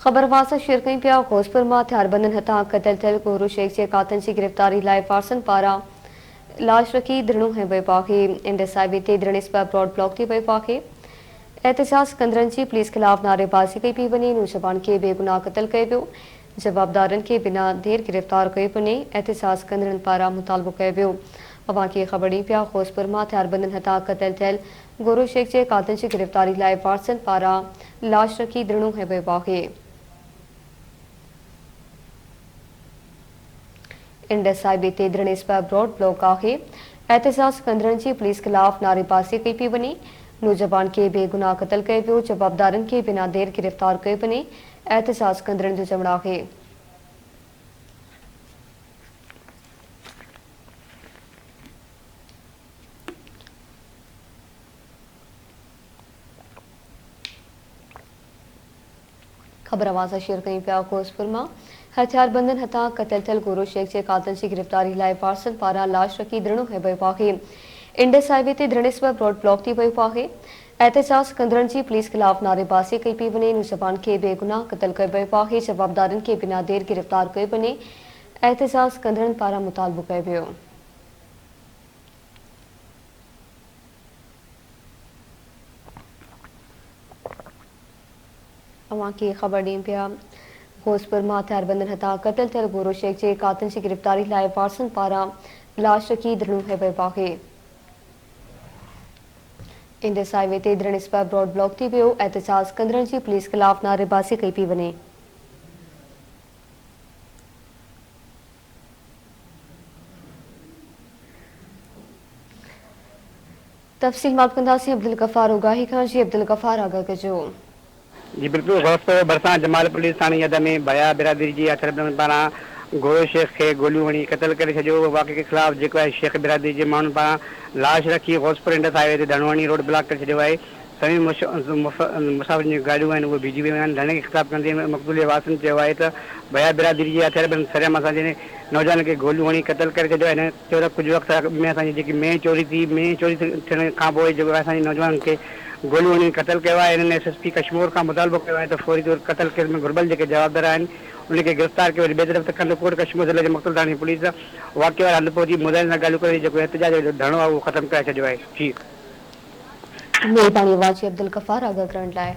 ख़बर वासा शेयर कई पिया घोसपुर में हथियारबंदन हथा क़तल थियल गोरू शेख जे कातन की गिरफ़्तारी लाइ फारसन पारां लाश रखी धरणो है वियो आहे। इंड साहिबी ते धरणे सबब रोड ब्लॉक थी वियो आहे। एहतजाज कंदड़नि जी पुलिस खिलाफ नारेबाज़ी कई पई वञे। नौजवान खे बेगुनाह क़तल कयो वियो। जवाबदारनि खे बिना देर गिरफ़्तार कयो वञे। एहतजाज कंदड़नि पारां मुतालबो कयो वियो। अवां खे ख़बर ॾी पिया घोसपुर में हथियारबंदन हथा क़तल थियल गोरू शेख जे कातन की गिरफ़्तारी लाइ फारसन पारां लाश रखी धरणो है वियो आहे। इंड साहिबी ते धरणे सबब रोड ब्लॉक आहे। एहतजाज कंदड़नि जी पुलिस खिलाफ नारेबाज़ी कई पई वञे। नौजवान खे बेगुनाह क़तल कयो वियो। जवाबदारनि खे बिना देर गिरफ़्तार कयो वञे। एहतजाज कंदड़नि जो चवणु आहे। ख़बर आवाज़ शेयर कई पिया घोसपुर में हथियारबंदन हथा क़तल थियल गोरू शेख जे कातल की गिरफ़्तारी लाइ फारसन पारां लाश रखी धरणो है वियो आहे। इंड साहिबी ते धरणे सबब रोड ब्लॉक थी वियो आहे। एहतजाज कंदड़नि जी पुलिस खिलाफ नारेबाज़ी कई पई वञे। नौजवान खे बेगुनाह क़तल कयो वियो आहे। जवाबदारनि खे बिना देर गिरफ़्तार कयो वञे। एहतजाज कंदड़नि पारां मुतालबो कयो वियो। अवां खे ख़बर ॾियूं पिया घोसपुर में हथियारबंदन हथा क़तल थियल गोरू शेख जे कातन की गिरफ़्तारी लाइ फारसन पारां लाश रखी धरणो है वियो आहे। इंड साहिबी ते धरणे सबब रोड ब्लॉक थी वियो। एहतजाज कंदड़नि जी पुलिस खिलाफ नारेबाज़ी कई पई वञे। तफ़सील मालूम कंदासीं अब्दुल गफ़ार उगाही खां। जी अब्दुल गफ़ार आगाह कजो। जी बिल्कुल घोसपुर भरसा जमाल पुलिस थाने हद में बया बिरादरी जी हथियारबंदन पारां गोरू शेख के गोलियूं हणी क़तल करे छॾियो। वाक़े के ख़िलाफ़ जेको आहे शेख बिरादरी जे माण्हुनि पारां लाश रखी घोसपुर इंडस हाईवे ते धरणो हणी रोड ब्लॉक करे छॾियो आहे। सभी मुसाफ़िर जी गाॾियूं आहिनि उहे बीठी वियूं आहिनि। धरणे के ख़िलाफ़ कंदे मक़बूल वासन चयो आहे त बया बिरादरी जी हथियारबंद सरियाम असांजे नौजवान खे गोलियूं हणी क़तल करे छॾियो आहे। चयो त कुझु वक़्तु में असांजी जेकी मेन चोरी थी मेन चोरी थियण खां पोइ जेको आहे असांजे नौजवान खे गोलियूं हणी क़तल कयो आहे। हिननि एसएसपी कश्मीर खां मुतालबो कयो आहे त फौरी तौर क़तल केस में घुर्बल जेके जवाबदार आहिनि उनखे गिरफ़्तार कयो। ॿिए तरफ़ त कंदकोट कश्मीर ज़िले जे मुख़्तलिफ़ थाणे पुलिस वाक़े वारे हंधि पहुची मुद्दनि सां ॻाल्हियूं करे जेको एहतजाज जो धरणो आहे उहो ख़तमु करे छॾियो आहे। जी मेहरबानी अब्दुल गफ़ार आगाह करण लाइ।